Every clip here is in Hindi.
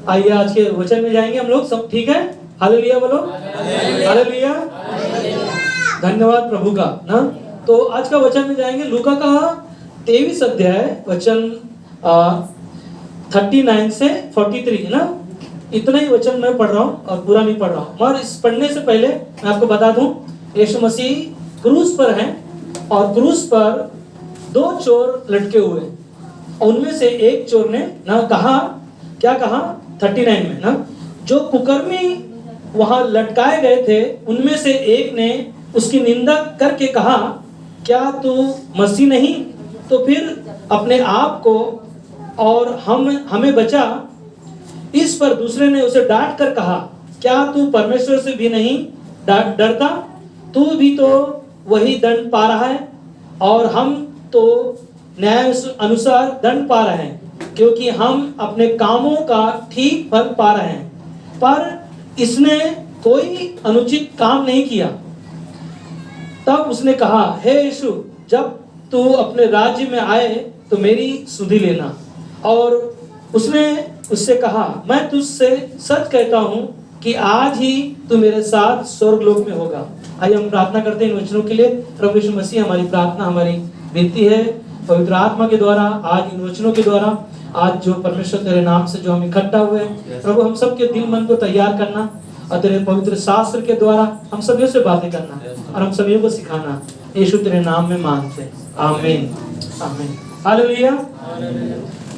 आइए आज के वचन में जाएंगे हम लोग सब, ठीक है? हालेलुया बोलो, हालेलुया, धन्यवाद प्रभु का ना। तो आज का वचन में जाएंगे लूका का 23 अध्याय वचन 39 से 43 ना। इतना ही वचन मैं पढ़ रहा हूँ और पूरा नहीं पढ़ रहा हूँ। और इस पढ़ने से पहले मैं आपको बता दूं, यीशु मसीह क्रूस पर हैं और क्रूस पर 2 चोर लटके हुए, उनमें से एक चोर ने ना कहा, क्या कहा 39 में ना, जो कुकर्मी वहां लटकाए गए थे उनमें से एक ने उसकी निंदा करके कहा, क्या तू मसीह नहीं? तो फिर अपने आप को और हमें बचा। इस पर दूसरे ने उसे डांट कर कहा, क्या तू परमेश्वर से भी नहीं डरता? तू भी तो वही दंड पा रहा है और हम तो न्याय अनुसार दंड पा रहे हैं, क्योंकि हम अपने कामों का ठीक फल पा रहे हैं। पर इसने कोई अनुचित काम नहीं किया। तब उसने कहा, हे यीशु, जब तू अपने राज्य में आए तो मेरी सुधि लेना। और उसने उससे कहा, मैं तुझसे सच कहता हूं कि आज ही तू मेरे साथ स्वर्ग लोक में होगा। आइए हम प्रार्थना करते हैं इन वचनों के लिए। प्रभु यीशु मसीह, हमारी प्रार्थना, हमारी विनती है पवित्र आत्मा के द्वारा, आज इन वचनों के द्वारा, आज जो परमेश्वर तेरे नाम से जो हम इकट्ठा हुए हैं, प्रभु हम सबके दिल मन को तैयार करना और तेरे पवित्र शास्त्र के द्वारा हम सभी से बातें करना और हम सभी को सिखाना। यीशु तेरे नाम में मांगते हैं, आमीन, आमीन, हालेलुया।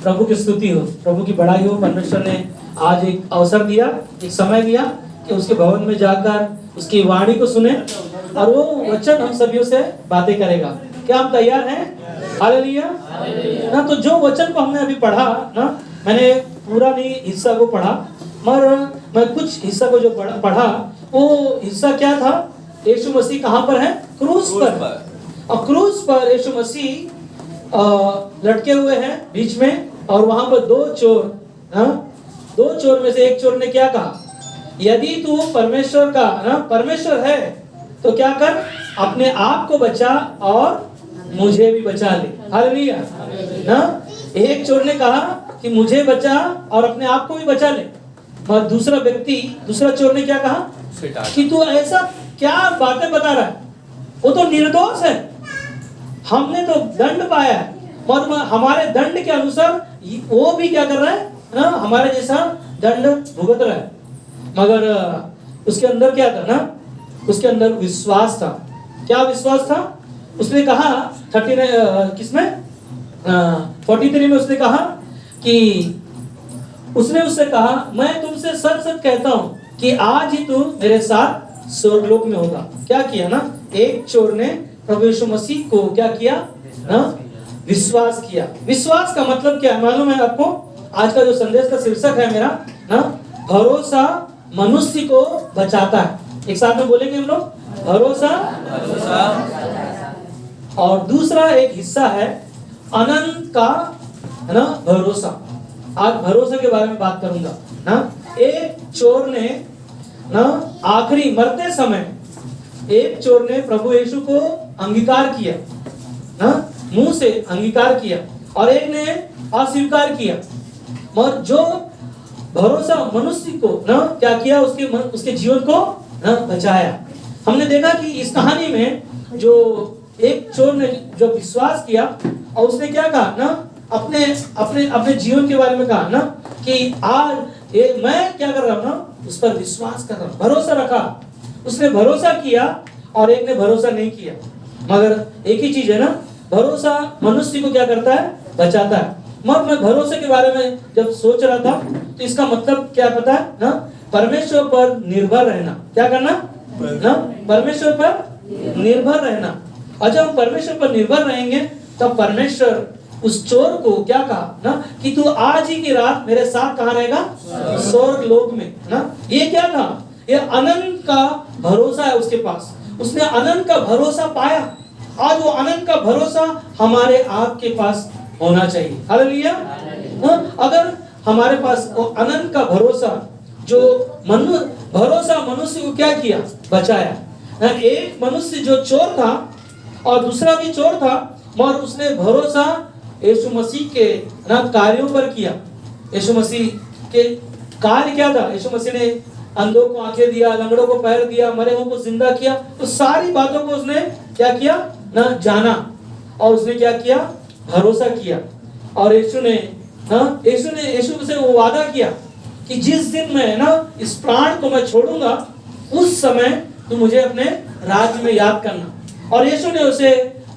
प्रभु की स्तुति हो, प्रभु की बड़ाई हो। परमेश्वर ने आज एक अवसर दिया, एक समय दिया कि उसके भवन में जाकर उसकी वाणी को सुने और वो वचन हम सभी से बातें करेगा। क्या हम तैयार हैं? हालेलुया ना। तो जो वचन को हमने अभी पढ़ा ना, मैंने पूरा नहीं हिस्सा को पढ़ा, मगर मैं कुछ हिस्सा को जो पढ़ा वो हिस्सा क्या था? यीशु मसीह कहाँ पर है? क्रूस पर। और क्रूस पर यीशु मसीह लटके हुए हैं बीच में, और वहां पर 2 चोर, 2 चोर में से एक चोर ने क्या कहा, यदि तू परमेश्वर का परमेश्वर है तो क्या कर, अपने आप को बचा और मुझे भी बचा ले। हालेलुया ना। एक चोर ने कहा कि मुझे बचा और अपने आप को भी बचा ले, और दूसरा चोर ने क्या कहा कि तू ऐसा क्या बातें बता रहा है, वो तो निर्दोष है, हमने तो दंड पाया है और हमारे दंड के अनुसार वो भी क्या कर रहा है ना, हमारे जैसा दंड भुगत रहा है। मगर उसके अंदर क्या था ना, उसके अंदर विश्वास था। क्या विश्वास था? उसने कहा 43 में उसने कहा कि उसने उससे कहा, मैं तुमसे सच सच कहता हूं कि आज ही तू मेरे साथ स्वर्गलोक में होगा। क्या किया ना, एक चोर ने प्रभु यीशु मसीह को क्या किया ना, विश्वास किया। विश्वास का मतलब क्या है मालूम है आपको? आज का जो संदेश का शीर्षक है मेरा ना, भरोसा मनुष्य को बचाता है। एक साथ में बोलेंगे हम लोग, भरोसा। और दूसरा एक हिस्सा है अनंत का ना भरोसा। आज भरोसा के बारे में बात करूंगा ना। एक चोर ने ना आखिरी मरते समय एक चोर ने प्रभु यीशु को अंगीकार किया ना, मुंह से अंगीकार किया, और एक ने अस्वीकार किया। और जो भरोसा मनुष्य को ना क्या किया, उसके जीवन को ना बचाया। हमने देखा कि इस कहानी में जो एक चोर ने जो विश्वास किया और उसने क्या कहा ना, अपने जीवन के बारे में कहा ना कि आज मैं क्या कर रहा हूं ना, उस पर विश्वास कर रहा हूं, भरोसा रखा। उसने भरोसा किया और एक ने भरोसा नहीं किया। मगर एक ही चीज है ना, भरोसा मनुष्य को क्या करता है, बचाता है। मगर मैं भरोसे के बारे में जब सोच रहा था तो इसका मतलब क्या पता है ना, परमेश्वर पर निर्भर रहना। क्या करना ना, परमेश्वर पर निर्भर रहना। और जब हम परमेश्वर पर निर्भर रहेंगे तब परमेश्वर उस चोर को क्या कहा ना कि तू आज ही की रात मेरे साथ कहाँ रहेगा, स्वर्ग लोक में ना। ये क्या था, ये अनंत का भरोसा है उसके पास। उसने अनंत का भरोसा पाया। आज वो अनंत का भरोसा हमारे आपके पास होना चाहिए। हालेलुया। अगर हमारे पास वो अनंत का भरोसा, जो भरोसा मनुष्य को क्या किया, बचाया। एक मनुष्य जो चोर था और दूसरा भी चोर था, मगर उसने भरोसा यीशु मसीह के ना कार्यों पर किया। यीशु मसीह के कार्य क्या था? यीशु मसीह ने अंधों को आंखें दिया, लंगड़ों को पैर दिया, मरे हुओं को जिंदा किया। तो सारी बातों को उसने क्या किया ना, जाना, और उसने क्या किया, भरोसा किया। और यीशु से वो वादा किया कि जिस दिन मैं ना इस प्राण को मैं छोड़ूंगा, उस समय तू मुझे अपने राज्य में याद करना। और यीशु ने उसे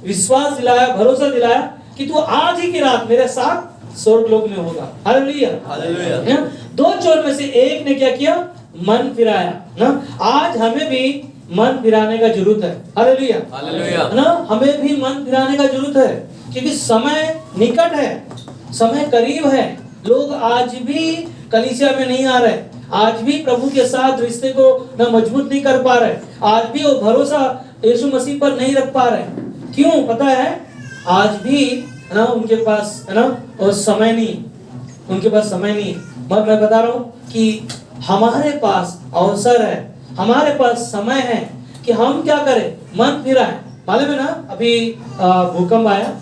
विश्वास दिलाया, भरोसा दिलाया कि तू आज ही की रात मेरे साथ स्वर्ग लोक में होगा। Hallelujah, hallelujah. दो चोर में से एक ने क्या किया, मन फिराया ना। आज हमें भी मन फिराने का जरूरत है। हालेलुया, हालेलुया ना, हमें भी मन फिराने का जरूरत है, क्योंकि समय निकट है, समय करीब है। लोग आज भी कलीसिया में नहीं आ रहे, आज भी प्रभु के साथ रिश्ते को ना मजबूत नहीं कर पा रहे, आज भी वो भरोसा यीशु मसीह पर नहीं रख पा रहे। क्यों पता है? आज भी ना उनके पास है ना और समय नहीं, उनके पास समय नहीं। मगर मैं बता रहा हूँ कि हमारे पास अवसर है, हमारे पास समय है कि हम क्या करें, मन फिराएं। मालूम है ना, अभी भूकंप आया,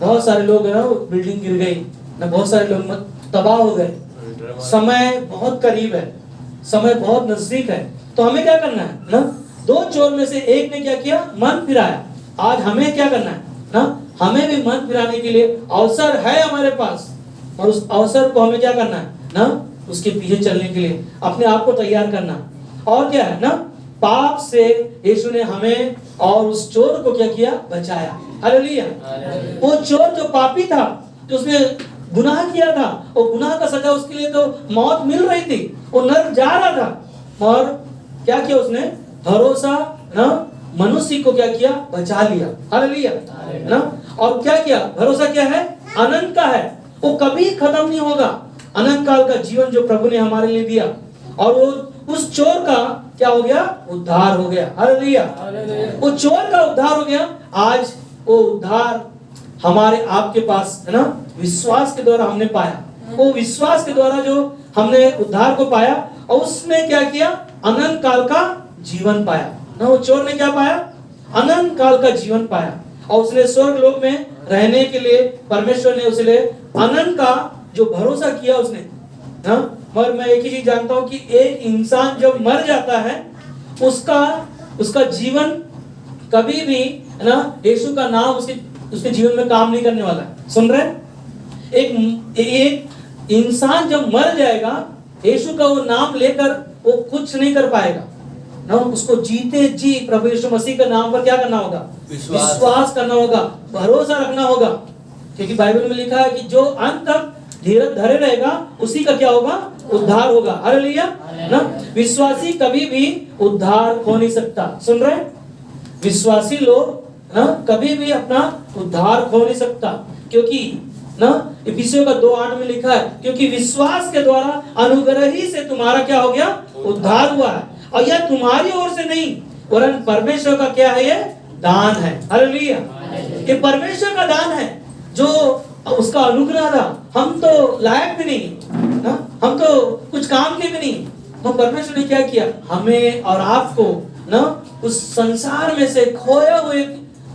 बहुत सारे लोग है ना, बिल्डिंग गिर गई ना, बहुत सारे लोग तबाह हो गए। समय बहुत करीब है, समय बहुत नजदीक है। तो हमें क्या करना है ना, दो चोर में से एक ने क्या किया, मन फिराया। आज हमें क्या करना है ना, हमें भी मन फिराने के लिए अवसर है हमारे पास, और उस अवसर को हमें क्या करना है ना, उसके पीछे चलने के लिए अपने आप को तैयार करना। और क्या है ना, पाप से यीशु ने हमें और उस चोर को क्या किया, बचाया। हालेलुया। वो चोर जो पापी था, जो उसने गुनाह किया था, वो गुनाह का सजा उसके लिए तो मौत मिल रही थी, वो नरक जा रहा था, और क्या किया उसने, भरोसा ना मनुष्य को क्या किया, बचा लिया। हालेलुया ना। और क्या किया, भरोसा क्या है, अनंत का है, वो कभी खत्म नहीं होगा। अनंत काल का जीवन जो प्रभु ने हमारे लिए दिया, और वो उस चोर का क्या हो गया, उद्धार हो गया। हालेलुया। वो चोर का उद्धार हो गया। आज वो उद्धार हमारे आपके पास है ना, विश्वास के द्वारा हमने पाया। वो विश्वास के द्वारा जो हमने उद्धार को पाया, और उसने क्या किया, अनंत काल का जीवन पाया ना। वो चोर ने क्या पाया, अनंत काल का जीवन पाया, और उसने स्वर्ग लोक में रहने के लिए परमेश्वर ने उसके लिए अनंत का जो भरोसा किया उसने ना। मगर मैं एक ही चीज जानता हूं कि एक इंसान जब मर जाता है, उसका जीवन कभी भी है ना, यीशु का नाम उसके जीवन में काम नहीं करने वाला है। सुन रहे? एक इंसान जब मर जाएगा, यीशु का वो नाम लेकर वो कुछ नहीं कर पाएगा ना। उसको जीते जी प्रभु यीशु मसीह के नाम पर क्या करना होगा, विश्वास करना होगा, भरोसा रखना होगा। क्योंकि बाइबल में लिखा है कि जो अंत तक धीरज धरे रहेगा, उसी का क्या होगा, उद्धार होगा। हालेलुया ना। विश्वासी कभी भी उद्धार हो नहीं सकता। सुन रहे? विश्वासी लोग ना कभी भी अपना उद्धार खो नहीं सकता, क्योंकि ना इफिसियों का 2:8 में लिखा है, क्योंकि विश्वास के द्वारा अनुग्रह ही से तुम्हारा क्या हो गया, उद्धार हुआ है, और यह तुम्हारी ओर से नहीं, वरन परमेश्वर का क्या है, ये दान है। हालेलुया। ये परमेश्वर का दान है, जो उसका अनुग्रह था। हम तो लायक भी नहीं ना, हम तो कुछ काम के भी नहीं, तो परमेश्वर ने क्या किया, हमें और आपको ना उस संसार में से खोए हुए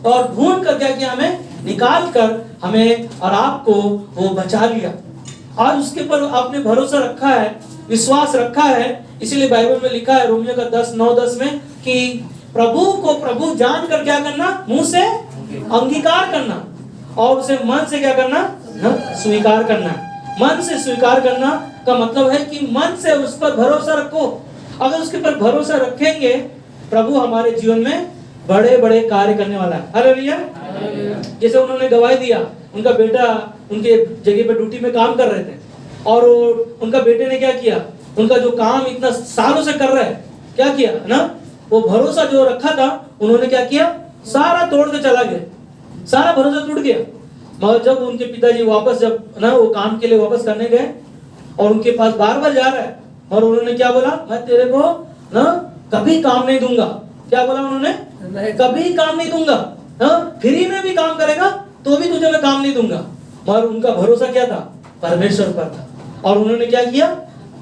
और ढूंढ कर क्या किया, हमें निकाल कर हमें और आपको वो बचा लिया। आज उसके ऊपर आपने भरोसा रखा है, विश्वास रखा है। इसीलिए बाइबल में लिखा है रोमियो का 10:9-10 में कि प्रभु को प्रभु जानकर क्या करना, मुंह से अंगीकार करना, और उसे मन से क्या करना, स्वीकार करना। मन से स्वीकार करना का मतलब है कि मन से उस पर भरोसा रखो। अगर उसके पर भरोसा रखेंगे, प्रभु हमारे जीवन में बड़े बड़े कार्य करने वाला है। हालेलुया। जैसे उन्होंने गवाही दिया, उनका बेटा उनके जगह पे ड्यूटी में काम कर रहे थे, और उनका बेटे ने क्या किया, उनका जो काम इतना सालों से कर रहे हैं, क्या किया ना, वो भरोसा जो रखा था, उन्होंने क्या किया, सारा तोड़ के चला गया, सारा भरोसा टूट गया। मगर जब उनके पिताजी वापस जब ना वो काम के लिए वापस करने गए, और उनके पास बार बार जा रहा है, और उन्होंने क्या बोला, मैं तेरे को ना कभी काम नहीं दूंगा। क्या बोला उन्होंने, कभी काम नहीं दूंगा, फ्री में भी काम करेगा तो भी तुझे मैं काम नहीं दूंगा। मगर उनका भरोसा क्या था, परमेश्वर पर था, और उन्होंने क्या किया,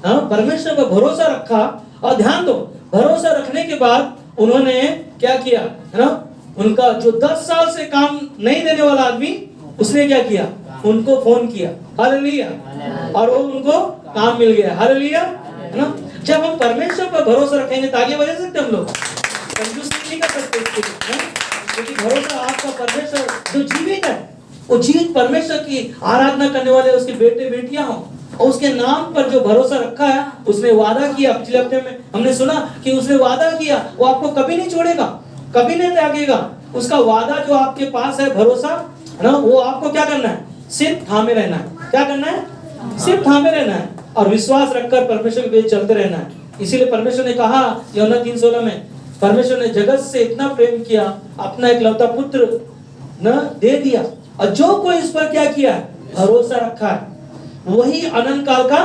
परमेश्वर पर भरोसा रखा। और ध्यान दो, भरोसा रखने के बाद उन्होंने क्या किया है ना, उनका जो 10 साल से काम नहीं देने वाला आदमी, उसने क्या किया, उनको फोन किया, हालेलुया, और वो उनको काम मिल गया, हालेलुया, है ना। जब हम परमेश्वर पर भरोसा रखेंगे तो आगे बढ़ सकते हम लोग, कंजूसी नहीं कर सकते, क्योंकि भरोसा आपका परमेश्वर जो जीवित है, वो जीवित परमेश्वर की आराधना करने वाले उसके बेटे बेटियां हों, और उसके नाम पर जो भरोसा रखा है, उसने वादा किया। पिछले हफ्ते में हमने सुना कि उसने वादा किया वो आपको कभी नहीं छोड़ेगा, कभी नहीं त्यागेगा। उसका वादा जो आपके पास है, भरोसा है ना, वो आपको क्या करना है, सिर्फ थामे रहना है। क्या करना है? सिर्फ थामे रहना है और विश्वास रखकर परमेश्वर के बीच चलते रहना है। इसीलिए परमेश्वर ने कहा यूहन्ना 3:16 में, परमेश्वर ने जगत से इतना प्रेम किया, अपना एकलौता पुत्र न दे दिया, और जो कोई इस पर क्या किया है, भरोसा रखा है, वही अनंत काल का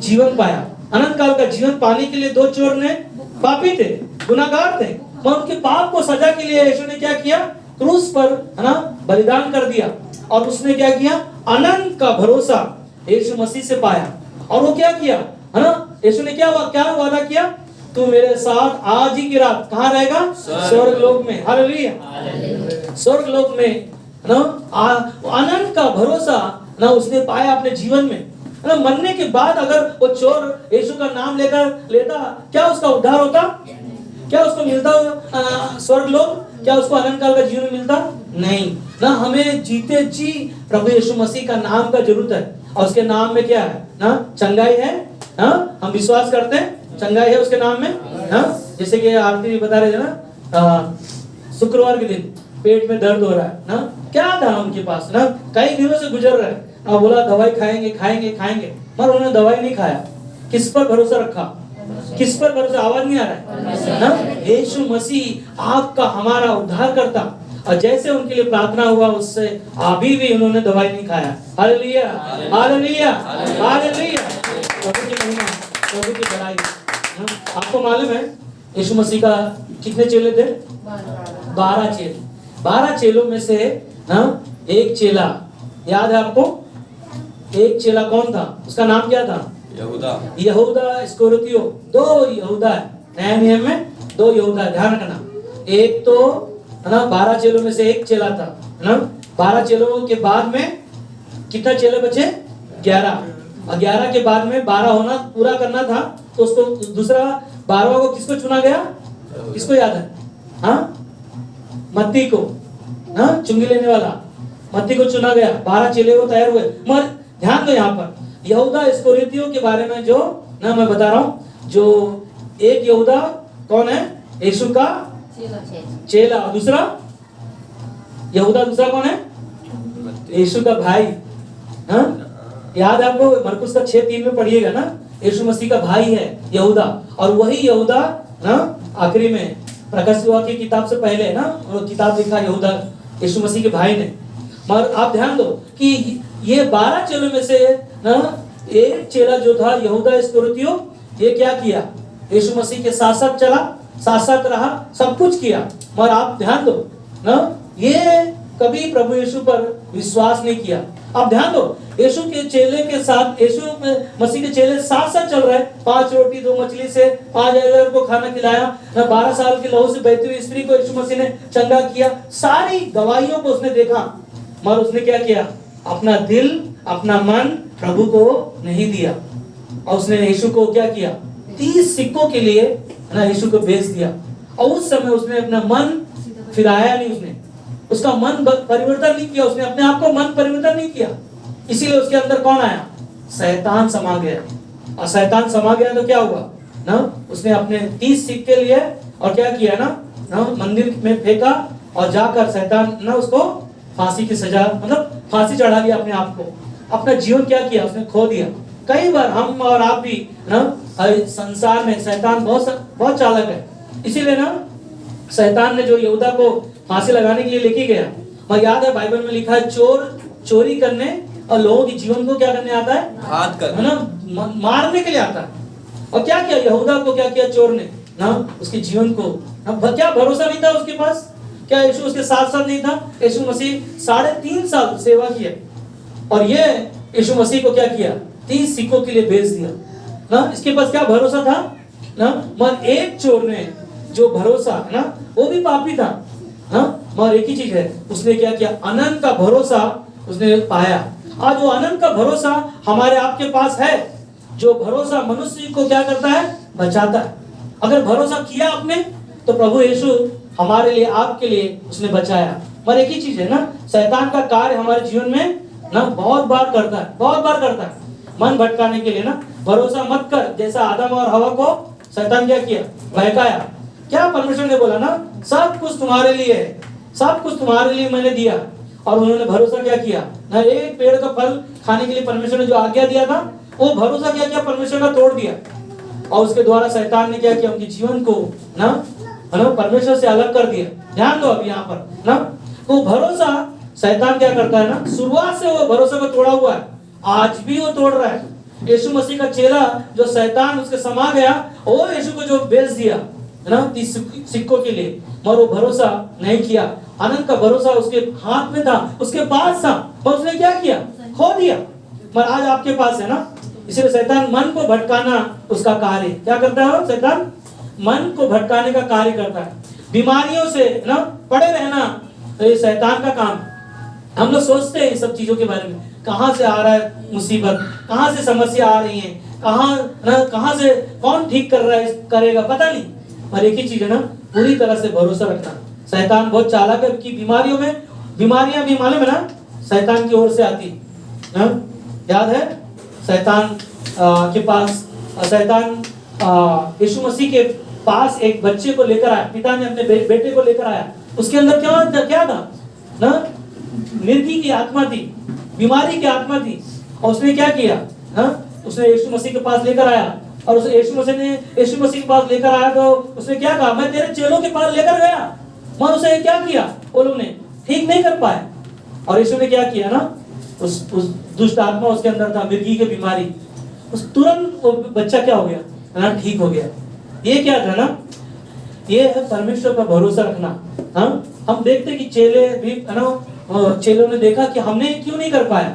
जीवन पाया। अनंत काल का जीवन पाने के लिए दो चोर ने, पापी थे, गुनाहगार थे, मगर उनके पाप को सजा के लिए यीशु ने क्या किया, क्रूस पर, है ना, बलिदान कर दिया। और उसने क्या किया, अनंत का भरोसा यीशु मसीह से पाया। और वो क्या किया, है ना, यीशु ने क्या वादा किया, तू मेरे साथ आज ही की रात कहाँ रहेगा, स्वर्ग लोक में, हालेलुया, स्वर्ग लोक में, ना अनंत का भरोसा ना उसने पाया अपने जीवन में। ना मरने के बाद अगर वो चोर यीशु का नाम लेकर लेता, क्या उसका उद्धार होता, क्या उसको मिलता स्वर्ग लोक, क्या उसको अनंत काल का जीवन मिलता? नहीं ना। हमें जीते जी प्रभु यीशु मसीह का नाम का जरूरत है, और उसके नाम में क्या है ना, चंगाई है। हम विश्वास करते हैं चंगाई है उसके नाम में। जैसे कि आरती भी बता रहे थे ना, शुक्रवार के दिन पेट में दर्द हो रहा है ना, क्या था उनके पास ना, कई दिनों से गुजर रहे हैं, बोला दवाई खाएंगे खाएंगे खाएंगे, मगर उन्होंने दवाई नहीं खाया। किस पर भरोसा रखा, किस पर भरोसा, आवाज नहीं आ रहा है ना, यीशु मसीह आपका हमारा उद्धार करता। और जैसे उनके लिए प्रार्थना हुआ, उससे अभी भी उन्होंने दवाई नहीं खाया। हालेलुया, हालेलुया, हालेलुया, प्रभु की महिमा, प्रभु की बड़ाई। आपको मालूम है यीशु मसीह का कितने चेले थे? 12 चेले। 12 चेलों में से एक चेला याद है आपको? एक चेला कौन था? उसका नाम क्या था? यहूदा इस्करियोती। 2 यहूदा है नया नियम में, 2 यहूदा, ध्यान रखना। एक तो है ना 12 चेलों में से एक चेला था, है ना। 12 चेलों के बाद में कितना चेले बचे? 11। और 11 के बाद में 12 होना पूरा करना था, तो उसको दूसरा 12वां को किसको चुना गया? किसको याद है? मत्ती को, चुंगी लेने वाला मत्ती को चुना गया। 12 चेले वो तैयार हुए। मगर ध्यान दो यहाँ पर यहूदा इस्करियोती के बारे में जो ना मैं बता रहा हूँ, जो एक यहूदा कौन है? यीशु का चेला। और दूसरा यहूदा, दूसरा कौन है? यीशु का भाई। याद है आपको? मरकुस का 6:3 में पढ़िएगा ना, यीशु मसीह का भाई है यहूदा। और वही यहूदा आखिरी में प्रकाशित वाक्य की किताब से पहले ना किताब लिखा यहूदा यीशु मसीह के भाई ने। मगर आप ध्यान दो कि ये 12 चेलों में से एक चेला जो था यहूदा इस्करियोती, ये क्या किया? यीशु मसीह के साथ साथ चला, साथ साथ रहा, सब कुछ किया। मगर आप ध्यान दो ना, ये कभी प्रभु यीशु पर विश्वास नहीं किया। आप ध्यान दो, यीशु के चेले के साथ, यीशु मसीह के चेले साथ साथ चल रहे। 5 रोटी 2 मछली से 5,000 को खाना खिलाया। 12 साल की लहू से बहती हुई स्त्री को यीशु मसीह ने चंगा किया। सारी गवाहियों को उसने देखा, मगर उसने क्या किया? अपना दिल, अपना मन प्रभु को नहीं दिया। और उसने यीशु को क्या किया? 30 सिक्कों के लिए ना यीशु को बेच दिया। और उस समय उसने अपना मन फिराया नहीं, उसने उसका मन परिवर्तन नहीं किया, उसने अपने आप को मन परिवर्तन नहीं किया। इसीलिए उसके अंदर कौन आया? शैतान समा गया। और शैतान समा गया तो क्या हुआ ना, उसने अपने 30 सिक्के लिए और क्या किया ना मंदिर में फेंका, और जाकर शैतान ना उसको फांसी की सजा, मतलब फांसी चढ़ा दिया अपने आप को। अपना जीवन क्या किया? उसने खो दिया। कई बार हम और आप भी ना संसार में शैतान बहुत चालाक है। इसीलिए ना शैतान ने जो यहूदा को फांसी लगाने के लिए लेके गया, मगर याद है बाइबल में लिखा है चोर चोरी करने और लोगों के जीवन को क्या करने आता है? घात करने, है ना, मारने के लिए आता है। और क्या किया यहूदा को? क्या किया चोर ने ना? उसके जीवन को ना, क्या भरोसा नहीं था उसके पास? क्या यीशु उसके साथ साथ नहीं था? यीशु मसीह 3.5 साल सेवा किया, और ये यीशु मसीह को क्या किया? 30 सिक्कों के लिए बेच दिया ना। इसके पास क्या भरोसा था ना? मगर एक चोर ने जो भरोसा ना, वो भी पापी था, मगर एक ही चीज है, उसने क्या किया? अनंत का भरोसा उसने पाया। आज वो अनंत का भरोसा हमारे आपके पास है, जो भरोसा मनुष्य को क्या करता है, बचाता है। अगर भरोसा किया आपने तो प्रभु यीशु हमारे लिए, आपके लिए उसने बचाया। पर एक ही चीज है ना, शैतान का कार्य हमारे जीवन में ना बहुत बार करता है, बहुत बार करता है मन भटकाने के लिए ना। भरोसा मत कर, जैसा आदम और हवा को शैतान क्या किया, बहकाया। क्या परमेश्वर ने बोला ना, सब कुछ तुम्हारे लिए है, सब कुछ तुम्हारे लिए मैंने दिया। और उन्होंने भरोसा क्या किया ना, एक पेड़ का फल खाने के लिए परमेश्वर ने जो आज्ञा दिया था, वो भरोसा क्या किया, परमेश्वर का तोड़ दिया। और उसके द्वारा शैतान ने क्या किया, उनके जीवन को ना परमेश्वर से अलग कर दिया। ध्यान दो अभी यहाँ पर ना, तो भरोसा शैतान क्या करता है ना, शुरुआत से वो भरोसा को तोड़ा हुआ है, आज भी वो तोड़ रहा है। यीशु मसीह का चेला जो शैतान उसके समा गया, वो यीशु को जो बेच दिया है ना 30 सिक्कों के लिए, मगर वो भरोसा नहीं किया। अनंत का भरोसा उसके हाथ में था, उसके पास था, पर उसने क्या किया, खो दिया। पर आज आपके पास है ना, इसलिए शैतान मन को भटकाना उसका कार्य क्या करता है, शैतान मन को भटकाने का कार्य करता है। बीमारियों से ना पड़े रहना, तो ये शैतान का काम। हम लोग सोचते हैं सब चीजों के बारे में, कहाँ से आ रहा है मुसीबत, कहाँ से समस्या आ रही है, कहाँ से कौन ठीक कर रहा है, करेगा पता नहीं। पर एक ही चीज है ना, पूरी तरह से भरोसा रखना। शैतान बहुत चालाक है कि बीमारियां भी मालूम है ना, शैतान की ओर से आती है। याद है शैतान के पास, शैतान यीशु मसीह के पास एक बच्चे को लेकर आया, पिता ने अपने बेटे को लेकर आया। उसके अंदर क्या था ना, मिर्गी की आत्मा थी, बीमारी की आत्मा थी। और उसने क्या किया ना, उसने यीशु मसीह के पास लेकर आया, और उसे यीशु मसीह के पास लेकर आया तो उसने क्या कहा, मैं तेरे चेलों के पास लेकर गया, मगर उसे क्या किया, वो लोग ने ठीक नहीं कर पाए। और यीशु ने क्या किया ना, उस दुष्ट आत्मा उसके अंदर था, मिर्गी की बीमारी, उस तुरंत वो बच्चा क्या हो गया ना, ठीक हो गया। ये क्या था ना, ये है परमेश्वर पर भरोसा रखना। हम देखते कि चेले भी है ना, चेलों ने देखा कि हमने क्यों नहीं कर पाया,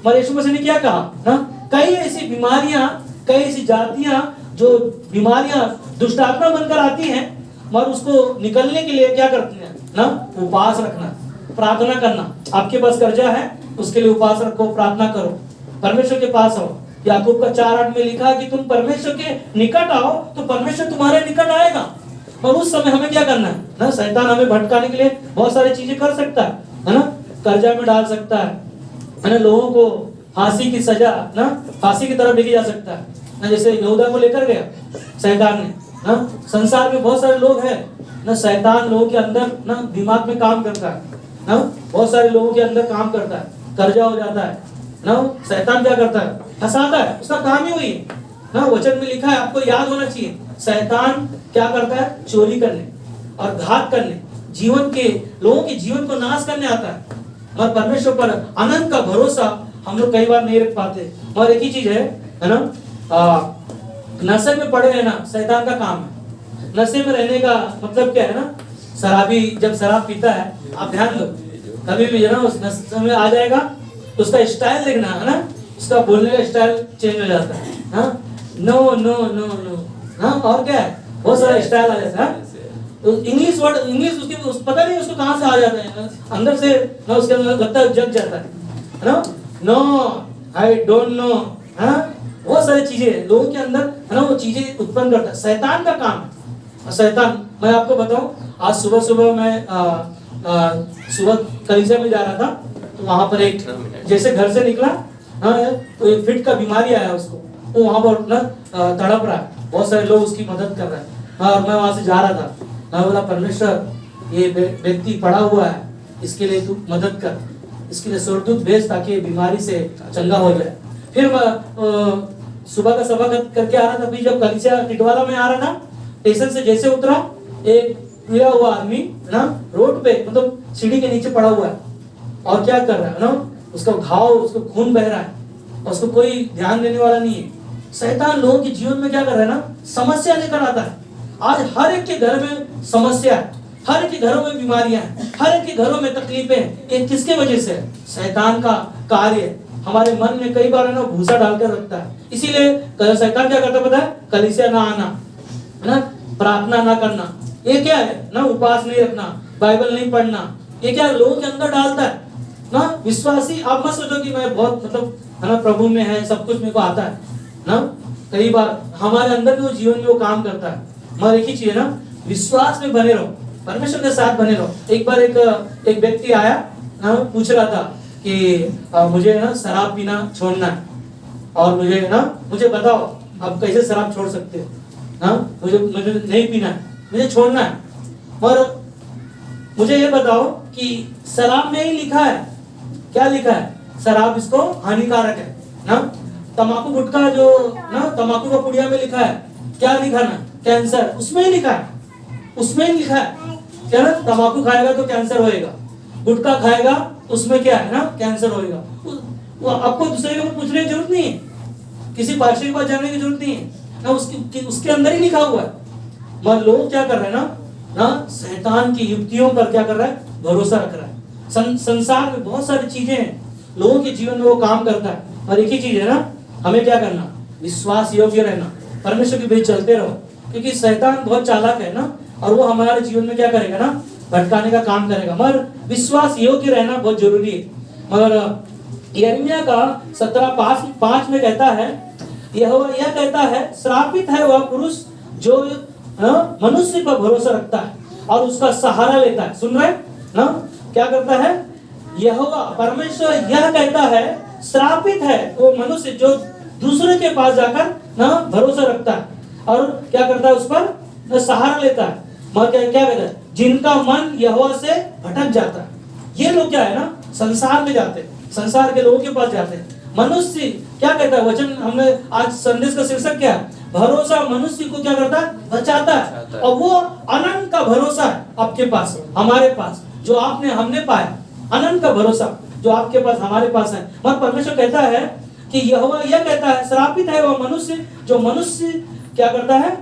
मगर यीशु मसीह ने क्या कहा ना, कई ऐसी बीमारियां, कई ऐसी जातियां, जो बीमारियां दुष्ट आत्मा बनकर आती हैं, मगर उसको निकलने के लिए क्या करते हैं ना, उपवास रखना, प्रार्थना करना। आपके पास कर्जा है, उसके लिए उपवास रखो, प्रार्थना करो, परमेश्वर के पास आओ। याकूब का 4:8 में लिखा है कि तुम परमेश्वर के निकट आओ तो परमेश्वर तुम्हारे निकट आएगा। और उस समय हमें क्या करना है ना, शैतान हमें भटकाने के लिए बहुत सारी चीजें कर सकता है ना, कर्जा में डाल सकता है ना, लोगों को फांसी की सजा ना, फांसी की तरफ लेके जा सकता है ना, जैसे यहूदा को लेकर गया शैतान ने ना। संसार में बहुत सारे लोग हैं ना, शैतान लोगों के अंदर ना दिमाग में काम करता है ना, बहुत सारे लोगों के अंदर काम करता है, कर्जा हो जाता है ना, शैतान क्या करता है, फंसाता है, उसका काम ही वही है ना। वचन में लिखा है, आपको याद होना चाहिए, शैतान क्या करता है, चोरी करने और घात करने, जीवन के लोगों के जीवन को नाश करने आता है। और परमेश्वर पर अनंत का भरोसा हम लोग कई बार नहीं रख पाते। और एक ही चीज है ना, नशे में पड़े रहना शैतान का काम है। नशे में रहने का मतलब क्या है ना, शराबी जब शराब पीता है, आप ध्यान दो, कभी भी ना उस नशे में आ जाएगा, उसका स्टाइल देखना है ना, उसका बोलने का स्टाइल चेंज हो जाता है हाँ, नो नो नो नो हाँ, और क्या है, बहुत सारा स्टाइल आ जाता है। तो इंग्लिश वर्ड, इंग्लिश उसके पता नहीं उसको कहाँ से आ जाता है, अंदर से ना, उसके अंदर लगता जग जाता है ना, नो आई डोंट नो हाँ, बहुत सारी चीजें लोगों के अंदर है ना, वो चीजें उत्पन्न करता है, शैतान का काम है। शैतान, मैं आपको बताऊं, आज सुबह मैं सुबह कलीसिया में जा रहा था, तो वहां पर एक जैसे घर से निकला हाँ, तो एक फिट का बीमारी आया उसको, वो वहां पर ना तड़प रहा है, बहुत सारे लोग उसकी मदद कर रहे हैं हाँ, और मैं वहां से जा रहा था, मैं बोला परमेश्वर ये व्यक्ति पड़ा हुआ है, इसके लिए तू मदद कर, इसके लिए स्वर्गदूत भेज ताकि बीमारी से चंगा हो जाए। फिर मैं सुबह का सभा करके आ रहा था, फिर जब कलीसिया टिटवाला में आ रहा था, स्टेशन से जैसे उतरा, एक पीड़ा हुआ आदमी ना रोड पे, मतलब सीढ़ी के नीचे पड़ा हुआ है, और क्या कर रहा है ना, उसका घाव, उसको खून बह रहा है, और उसको कोई ध्यान देने वाला नहीं है। शैतान लोगों के जीवन में क्या कर रहा है ना, समस्या लेकर आता है। आज हर एक के घर में समस्या है, हर एक के घरों में बीमारियां हैं, हर एक के घरों में तकलीफें हैं। ये किसके वजह से है? शैतान का कार्य है। हमारे मन में कई बार है ना भूसा डालकर रखता है, इसीलिए शैतान क्या करता पता है, कलीसिया ना आना है ना, प्रार्थना ना करना, ये क्या है ना, उपवास नहीं रखना, बाइबल नहीं पढ़ना, ये क्या लोगों के अंदर डालता है ना विश्वासी, आप मत सोचो कि मैं बहुत मतलब है ना प्रभु में है, सब कुछ मेरे को आता है ना। कई बार हमारे अंदर भी वो जीवन में वो काम करता है, मगर एक ही चीज है ना, विश्वास में बने रहो, परमेश्वर के साथ बने रहो। एक बार एक व्यक्ति आया ना, पूछ रहा था कि मुझे ना शराब पीना छोड़ना है, और मुझे बताओ आप कैसे शराब छोड़ सकते हो, हाँ मुझे नहीं पीना है, मुझे छोड़ना है, और मुझे ये बताओ कि शराब में ही लिखा है, क्या लिखा है, शराब इसको हानिकारक है ना। तंबाकू गुटखा जो ना तंबाकू का पुड़िया में लिखा है, क्या लिखा ना, कैंसर, उसमें ही लिखा है, उसमें ही लिखा है क्या ना, तंबाकू खाएगा तो कैंसर होएगा, गुटखा खाएगा उसमें क्या है ना, कैंसर होएगा। वो आपको दूसरे के पूछने की जरूरत नहीं है, किसी पार्षद के पास जाने की जरूरत नहीं है ना, उसके अंदर ही लिखा हुआ है। मगर लोग क्या कर रहे हैं ना शैतान की युक्तियों पर क्या कर रहा है, भरोसा रख रहा है। संसार में बहुत सारी चीजें हैं, लोगों के जीवन में वो काम करता है, और एक ही चीज है ना, हमें क्या करना, विश्वास योग्य रहना, परमेश्वर के बीच चलते रहो, क्योंकि शैतान बहुत चालाक है ना, और वो हमारे जीवन में क्या करेगा ना, भटकाने का काम करेगा। मगर विश्वास योग्य रहना बहुत जरूरी है। मगर यिर्मयाह का 17:5 में कहता है, यहोवा यह कहता है, श्रापित है वह पुरुष जो मनुष्य पर भरोसा रखता है और उसका सहारा लेता है। सुन रहे ना, क्या करता है, यहोवा परमेश्वर यह कहता है, श्रापित है वो मनुष्य जो दूसरे के पास जाकर ना भरोसा रखता है और क्या करता है, उस पर सहारा लेता है। मगर क्या कहता है, जिनका मन यहोवा से भटक जाता है। ये लोग क्या है ना, संसार में जाते हैं, संसार के लोगों के पास जाते हैं। मनुष्य क्या कहता है, वचन हमने आज संदेश का शीर्षक क्या है, भरोसा मनुष्य को क्या करता है, बचाता है। और वो अनंत का भरोसा है आपके पास, हमारे पास, जो हमने पाया, अनंत का भरोसा जो आपके पास हमारे पास है। मगर परमेश्वर कहता है कि यहोवा यह कहता है, श्रापित है वह मनुष्य जो मनुष्य क्या करता है,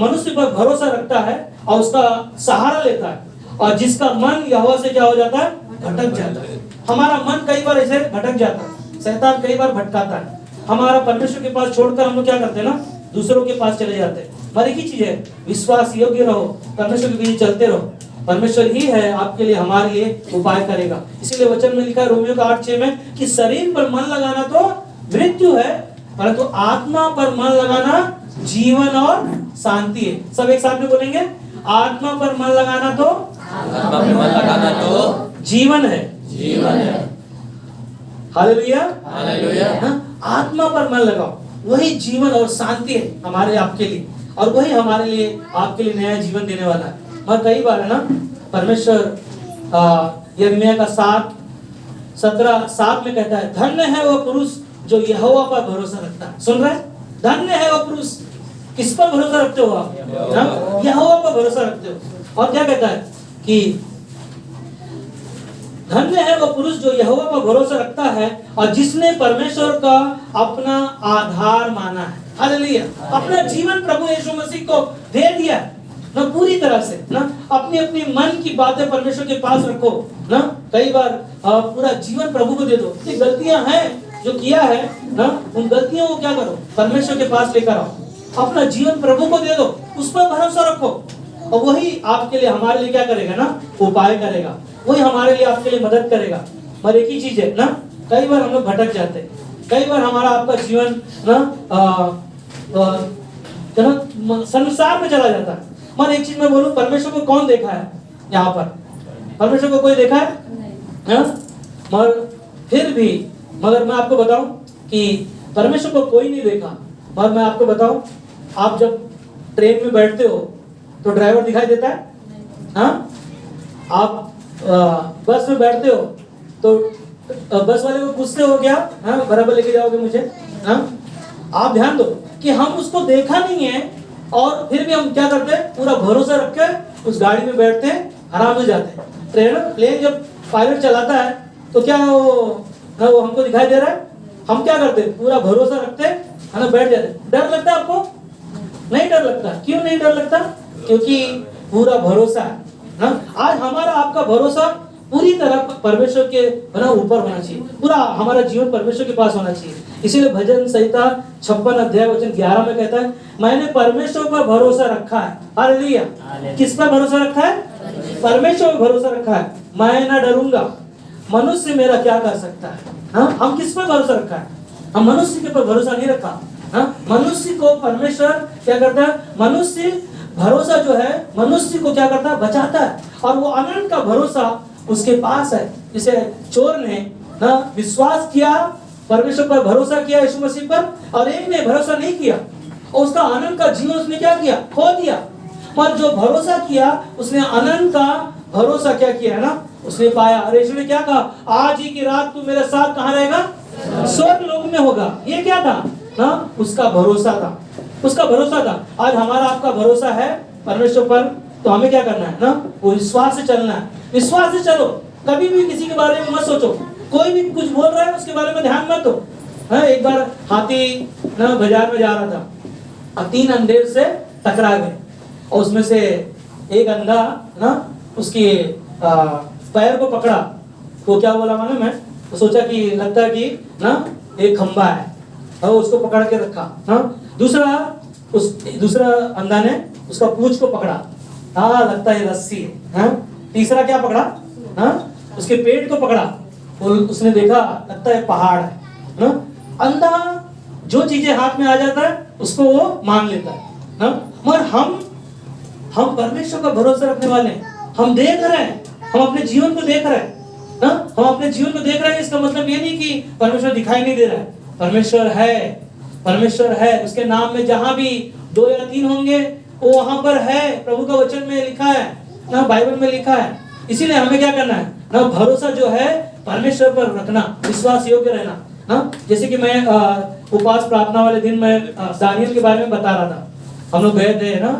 मनुष्य पर भरोसा रखता है और उसका सहारा लेता है, और जिसका मन यहोवा से क्या हो जाता है, भटक जाता है। हमारा मन कई बार ऐसे भटक जाता है, शैतान कई बार भटकाता है हमारा, परमेश्वर के पास छोड़कर हम लोग क्या करते हैं ना, दूसरों के पास चले जाते हैं। मगर एक ही चीज है, विश्वास योग्य रहो, परमेश्वर के बीच चलते रहो, परमेश्वर ही है आपके लिए, हमारे लिए उपाय करेगा। इसीलिए वचन में लिखा है रोमियो का 8:6 में कि शरीर पर मन लगाना तो मृत्यु है, परंतु आत्मा पर मन लगाना जीवन और शांति है। सब एक साथ में बोलेंगे, आत्मा पर मन लगाना तो जीवन है, जीवन है। Hallelujah, hallelujah. आत्मा पर मन लगाओ, वही जीवन और शांति है हमारे आपके लिए, और वही हमारे लिए आपके लिए नया जीवन देने वाला है। मगर कई बार है ना, परमेश्वर यिर्मयाह का 7:17 में कहता है, धन्य है वो पुरुष जो यहोवा पर भरोसा रखता है। सुन रहे, धन्य है वो पुरुष, किस पर भरोसा रखते हो आप, यहोवा पर भरोसा रखते हो। और क्या कहता है कि धन्य है वो पुरुष जो यहोवा पर भरोसा रखता है और जिसने परमेश्वर का अपना आधार माना है। हालेलुया, अपना जीवन प्रभु यीशु मसीह को दे दिया ना, पूरी तरह से ना, अपनी अपनी मन की बातें परमेश्वर के पास रखो ना। कई बार पूरा जीवन प्रभु को दे दो। ये गलतियां हैं जो किया है ना, उन गलतियों को क्या करो, परमेश्वर के पास लेकर आओ, अपना जीवन प्रभु को दे दो, उस पर भरोसा रखो, और वही आपके लिए, हमारे लिए क्या करेगा ना, उपाय करेगा, वही हमारे लिए आपके लिए मदद करेगा। पर एक ही चीज है ना, कई बार हम लोग भटक जाते हैं, कई बार हमारा आपका जीवन ना संसार में चला जाता है। मगर एक चीज मैं बोलूं, परमेश्वर को कौन देखा है यहाँ पर, परमेश्वर को कोई देखा है? मगर फिर भी, मगर मैं आपको बताऊं कि परमेश्वर को कोई नहीं देखा। मगर मैं आपको बताऊं, आप जब ट्रेन में बैठते हो तो ड्राइवर दिखाई देता है, हाँ? आप बस में बैठते हो तो बस वाले को पूछते हो क्या, हाँ बराबर लेके जाओगे मुझे, हाँ? आप ध्यान दो कि हम उसको देखा नहीं है और फिर भी हम क्या करते हैं, पूरा भरोसा रख के उस गाड़ी में बैठते हैं, आराम से जाते हैं। प्लेन जब पायलट चलाता है तो क्या वो हमको दिखाई दे रहा है, हम क्या करते हैं, पूरा भरोसा रखते हैं, है ना, बैठ जाते हैं। डर लगता है आपको? नहीं डर लगता। क्यों नहीं डर लगता? क्योंकि पूरा भरोसा है ना। आज हमारा आपका भरोसा पूरी तरह परमेश्वर के ऊपर होना चाहिए, पूरा हमारा जीवन परमेश्वर के पास होना चाहिए। इसीलिए भजन संहिता 56:11 में कहता है, मैंने परमेश्वर पर भरोसा रखा है। हालेलुया। किस पर भरोसा रखा है? परमेश्वर पर भरोसा रखा है। मैं ना डरूंगा। मनुष्य मेरा क्या कर सकता है? हाँ, हम किस पर भरोसा रखा है? हम मनुष्य के पर भरोसा नहीं रखा। हाँ, मनुष्य को परमेश्वर क्या करता है? मनुष्य भरोसा जो है मनुष्य को क्या करता है? बचाता है। और वो अनंत का भरोसा उसके पास है। जिसे चोर ने विश्वास किया, परमेश्वर पर भरोसा किया, यीशु मसीह पर, और एक ने भरोसा नहीं किया और उसका अनंत का जीवन उसने क्या किया? खो दिया। पर जो भरोसा किया उसने अनंत का भरोसा क्या किया है ना, उसने पाया। और यीशु ने क्या कहा? आज ही की रात तू मेरे साथ कहाँ रहेगा? स्वर्ग लोक में होगा। ये क्या था ना? उसका भरोसा था, उसका भरोसा था। आज हमारा आपका भरोसा है परमेश्वर पर, तो हमें क्या करना है ना? वो विश्वास से चलना है। विश्वास से चलो, कभी भी किसी के बारे में मत सोचो। कोई भी कुछ बोल रहा है उसके बारे में ध्यान मत दो। एक बार हाथी ना बाजार में जा रहा था और 3 अंधे से टकरा गए और उसमें से एक अंधा ना उसकी पैर को पकड़ा तो क्या बोला मालूम है? तो सोचा कि लगता है कि ना एक खंबा है और उसको पकड़ के रखा। दूसरा अंधा ने उसका पूंछ को पकड़ा, लगता है रस्सी है। तीसरा क्या पकड़ा? उसके पेट को पकड़ा, उसने देखा लगता है पहाड़ है। अंधा जो चीजें हाथ में आ जाता है उसको वो मान लेता है। मगर हम परमेश्वर का भरोसा रखने वाले हैं। हम देख रहे हैं, हम अपने जीवन को देख रहे हैं। हम अपने जीवन को देख रहे हैं, इसका मतलब ये नहीं कि परमेश्वर दिखाई नहीं दे रहा है। परमेश्वर है, परमेश्वर है। उसके नाम में जहां भी 2 या 3 होंगे वो वहां पर है। प्रभु का वचन में लिखा है ना, बाइबल में लिखा है। इसीलिए हमें क्या करना है ना? भरोसा जो है परमेश्वर पर रखना, विश्वास योग्य रहना। जैसे कि मैं उपवास प्रार्थना वाले दिन मैं दानियल के बारे में बता रहा था। हम लोग गए थे ना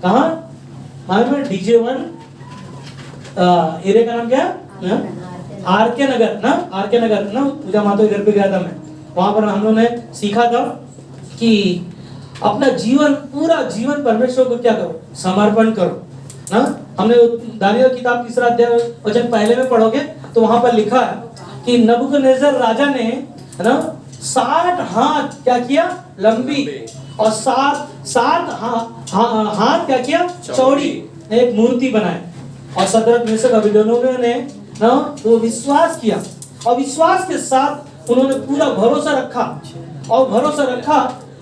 कहाँ मालूम है? DJ1 एरिया का नाम क्या है? आर.के. नगर ना, आर.के. नगर ना, पूजा माता के घर पे गया था मैं। वहां पर हम लोगों ने सीखा था कि अपना जीवन, पूरा जीवन परमेश्वर को क्या करो? समर्पण करो ना। हमने दानियल किताब 3 अध्याय वचन पहले में पढ़ोगे तो वहां पर लिखा है कि नबूकदनेस्सर राजा ने ना 60 हाथ क्या किया? लंबी, और 7 हाथ क्या किया? चौड़ी एक मूर्ति बनाए। और शद्रक मेशक अबेदनगो ने ना वो विश्वास किया और विश्वास के साथ उन्होंने पूरा भरोसा रखा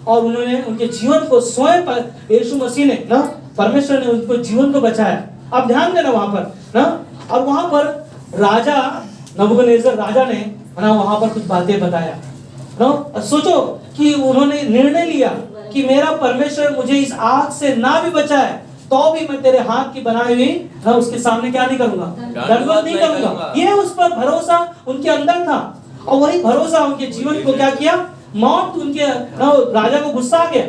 और उन्होंने उनके जीवन को स्वयं पर यीशु मसीह ने ना, परमेश्वर ने उनको जीवन को बचाया। अब ध्यान देना वहां पर ना। और वहां पर राजा नबूकदनेस्सर राजा ने ना वहां पर कुछ बातें बताया ना। सोचो कि उन्होंने निर्णय लिया कि मेरा परमेश्वर मुझे इस आग से ना भी बचाए तो भी मैं तेरे हाथ की बनाई हुई ना उसके सामने क्या नहीं करूंगा? दंडवत नहीं करूंगा। ये उस पर भरोसा उनके अंदर था और वही भरोसा उनके जीवन को क्या किया? मौत उनके ना, राजा को गुस्सा आ गया।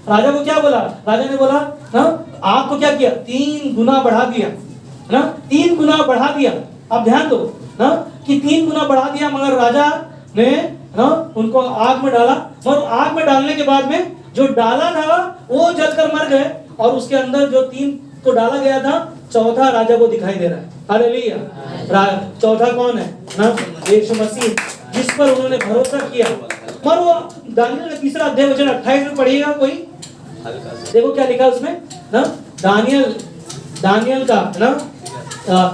राजा को क्या बोला? राजा ने बोला ना आग को क्या किया? 3 गुना बढ़ा दिया ना, 3 गुना बढ़ा दिया। अब ध्यान दो ना कि 3 गुना बढ़ा दिया, मगर राजा ने ना उनको आग में डाला। मगर आग में डालने के बाद में जो डाला था वो जलकर मर गए और उसके अंदर जो 3 को डाला गया था, चौथा राजा को दिखाई दे रहा है। हालेलुया। चौथा कौन है ना? यीशु मसीह, जिस पर उन्होंने भरोसा किया। पर वो दानियल 3 अध्याय वचन 28 में पढ़िएगा कोई, देखो क्या लिखा उसमें ना। दानियल का ना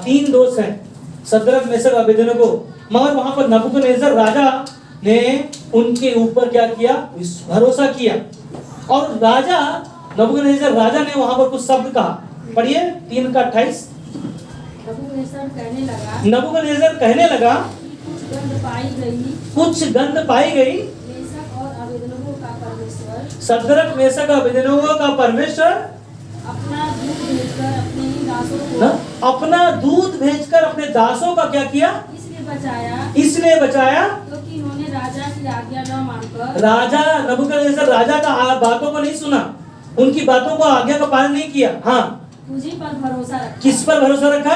3 दोस्त हैं, शद्रक मेशक अबेदनगो। मगर वहां पर नबूकदनेस्सर राजा ने उनके ऊपर क्या किया? भरोसा किया। और राजा नबूकदनेस्सर राजा ने वहां पर कुछ शब्द कहा, पढ़िए 3:28। नबूकदनेस्सर कहने लगा कुछ गंध पाई गई शद्रक मेशक अबेदनगो का परमेश्वर अपना दूत भेजकर अपने दासों का क्या किया? इसलिए बचाया क्योंकि उन्होंने राजा की आज्ञा न मानकर, राजा नबूकदनेस्सर राजा का बातों को नहीं सुना, उनकी बातों को आज्ञा का पालन नहीं किया। हाँ, तुझी पर भरोसा रखा। किस पर भरोसा रखा?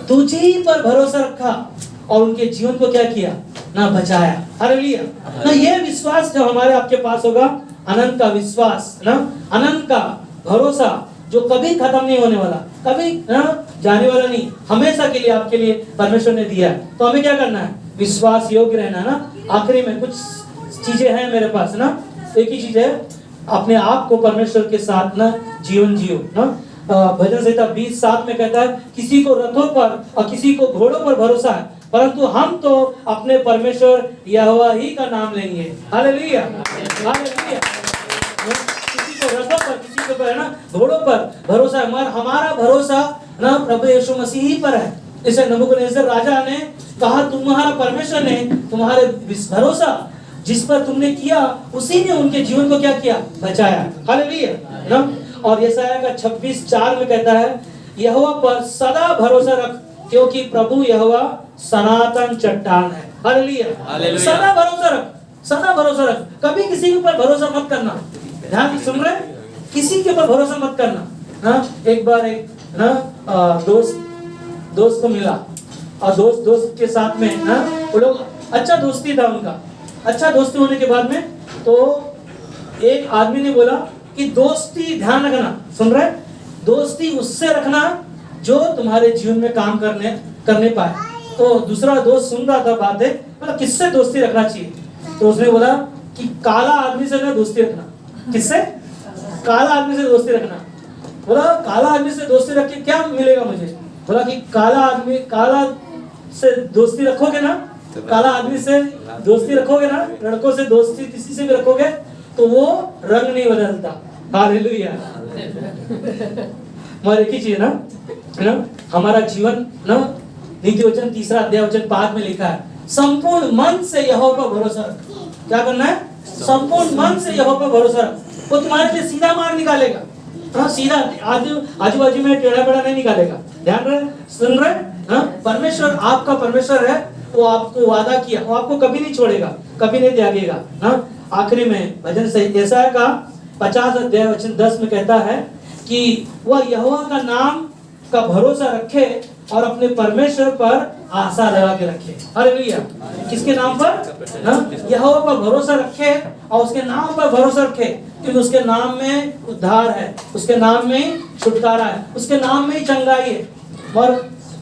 तुझी पर भरोसा रखा और उनके जीवन को क्या किया ना? बचाया। हालेलुया ना। ये विश्वास जो हमारे आपके पास होगा, अनंत का विश्वास ना, अनंत का भरोसा जो कभी खत्म नहीं होने वाला, कभी ना जाने वाला नहीं, हमेशा के लिए आपके लिए परमेश्वर ने दिया है। तो हमें क्या करना है? विश्वास योग्य रहना ना। आखिरी में कुछ चीजें हैं मेरे पास ना। एक ही चीज है, अपने आप को परमेश्वर के साथ ना जीवन जियो ना। भजन संहिता 20:7 में कहता है, किसी को रथों पर और किसी को घोड़ों पर भरोसा है, परंतु हम तो अपने परमेश्वर यहोवा ही का नाम लेंगे। Hallelujah, hallelujah. किसी को रथों पर, किसी को है ना घोड़ों पर भरोसा है, मगर हमारा भरोसा ना प्रभु यीशु मसीह ही पर है। इसे नबूकदनेस्सर राजा ने कहा, तुम्हारा परमेश्वर ने तुम्हारे भरोसा जिस पर तुमने किया, उसी ने उनके जीवन को क्या किया, बचाया। हालेलुया ना। और यशायाह का 26:4 में कहता है, यहोवा पर सदा भरोसा रख, क्योंकि प्रभु यहोवा सनातन चट्टान है। हालेलुया, सदा भरोसा रख, सदा भरोसा रख। कभी किसी के ऊपर भरोसा मत करना। ध्यान से सुन रहे, किसी के ऊपर भरोसा मत करना। हाँ, एक बार एक ना दोस्त को मिला और दोस्त के साथ में ना वो लोग अच्छा दोस्ती था उनका। अच्छा दोस्ती होने के बाद में तो एक आदमी ने बोला कि दोस्ती ध्यान रखना, सुन रहे, दोस्ती उससे रखना जो तुम्हारे जीवन में काम करने पाए। तो दूसरा दोस्त सुन रहा था बातें, मतलब किससे दोस्ती रखना चाहिए। तो उसने बोला कि काला आदमी से ना दोस्ती रखना। किससे? काला आदमी से दोस्ती रखना। बोला काला आदमी से दोस्ती रख के क्या मिलेगा मुझे? बोला कि काला से दोस्ती रखोगे ना, काला आदमी से दोस्ती रखोगे ना, लड़कों से दोस्ती किसी से भी रखोगे तो वो रंग नहीं बदलता। हालेलुया। मगर एक ही चीज ना, है ना, हमारा जीवन ना, नीति वचन 3 अध्याय वचन 5 में लिखा है, संपूर्ण मन से यहोवा पर भरोसा रख। क्या करना है? संपूर्ण मन से यहोवा पर भरोसा रख। वो तुम्हारे लिए सीधा मार्ग निकालेगा। हाँ, सीधा, आजू बाजू में टेढ़ा बेढ़ा नहीं निकालेगा। ध्यान रहे, सुन रहे। हाँ, परमेश्वर आपका परमेश्वर है, वो आपको वादा किया, वो आपको कभी नहीं छोड़ेगा, कभी नहीं त्यागेगा। हाँ, आखिरी में भजन संहिता यशायाह का 50 अध्याय वचन 10 में कहता है कि वह यहोवा का नाम का भरोसा रखे और अपने परमेश्वर पर आशा लगा के रखे। हालेलुया। किसके नाम पर? हाँ, यहोवा पर भरोसा रखे और उसके नाम पर भरोसा रखे, क्योंकि उसके नाम में उद्धार है, उसके नाम में छुटकारा है, उसके नाम में ही चंगाई है। और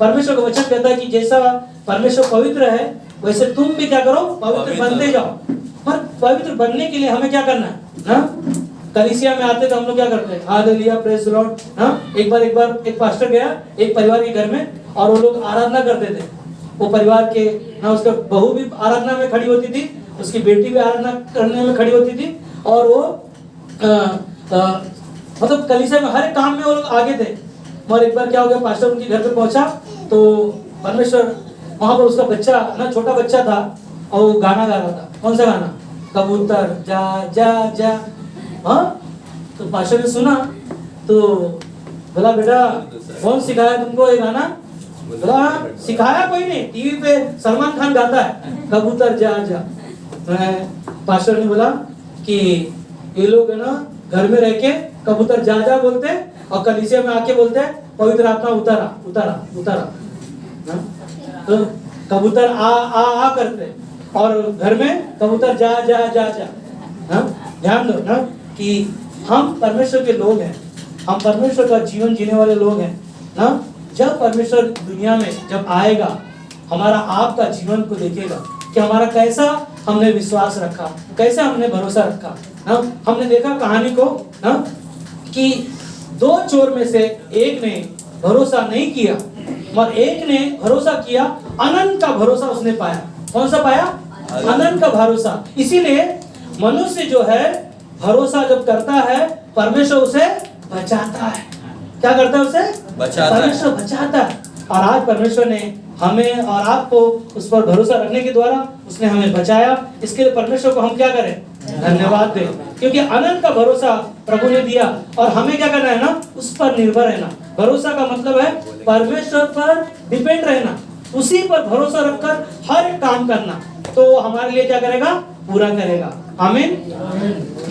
परमेश्वर का वचन कहता है कि जैसा परमेश्वर पवित्र है वैसे तुम भी क्या करो, पवित्र बनते जाओ। पर पवित्र बनने के लिए हमें क्या करना है? हाँ, कलीसिया में आते तो हम लोग क्या करते हैं? Hallelujah, praise the Lord. हाँ, एक बार एक पास्टर गया एक परिवार के घर में और वो लोग आराधना करते थे। वो परिवार के ना, उसका बहू भी आराधना में खड़ी होती थी, उसकी बेटी भी आराधना करने में खड़ी होती थी, और वो मतलब कलीसिया में हर एक काम में वो लोग आगे थे। और एक बार क्या हो गया, पास्टर उनके घर पे पहुंचा तो परमेश्वर वहां पर, उसका बच्चा ना, छोटा बच्चा था और वो गाना गा रहा था। कौन सा गाना? कबूतर जा जा जा। हाँ, तो पास्टर ने सुना तो बोला, बेटा कौन सिखाया तुमको ये गाना? बोला सिखाया कोई नहीं, टीवी पे सलमान खान गाता है कबूतर जा जा। पास्टर ने बोला कि ये लोग है ना घर में रह के कबूतर जा जा बोलते और कलीसिया में आके बोलते हैं पवित्र आत्मा उतारा उतारा उतारा। तो कबूतर आ करते और घर में कबूतर जा जा जा जा। हाँ, ध्यान दो ना कि हम परमेश्वर के लोग हैं, हम परमेश्वर का जीवन जीने वाले लोग हैं ना। जब परमेश्वर दुनिया में जब आएगा, हमारा आपका जीवन को देखेगा कि हमारा कैसा हमने विश्वास रखा, कैसा हमने भरोसा रखा। ना, हमने देखा कहानी को ना कि 2 चोर में से एक ने भरोसा नहीं किया और एक ने भरोसा किया, अनंत का भरोसा उसने पाया। कौन सा पाया? अनंत का भरोसा। इसीलिए मनुष्य जो है भरोसा जब करता है, परमेश्वर उसे बचाता है। क्या करता है? उसे बचाता है। परमेश्वर बचाता है। और आज परमेश्वर ने हमें और आपको उस पर भरोसा रखने के द्वारा उसने हमें बचाया। इसके लिए परमेश्वर को हम क्या करें? धन्यवाद दें, क्योंकि अनंत का भरोसा प्रभु ने दिया और हमें क्या करना है ना, उस पर निर्भर रहना। भरोसा का मतलब है परमेश्वर पर डिपेंड रहना, उसी पर भरोसा रखकर हर काम करना। तो हमारे लिए क्या करेगा? पूरा करेगा। आमीन।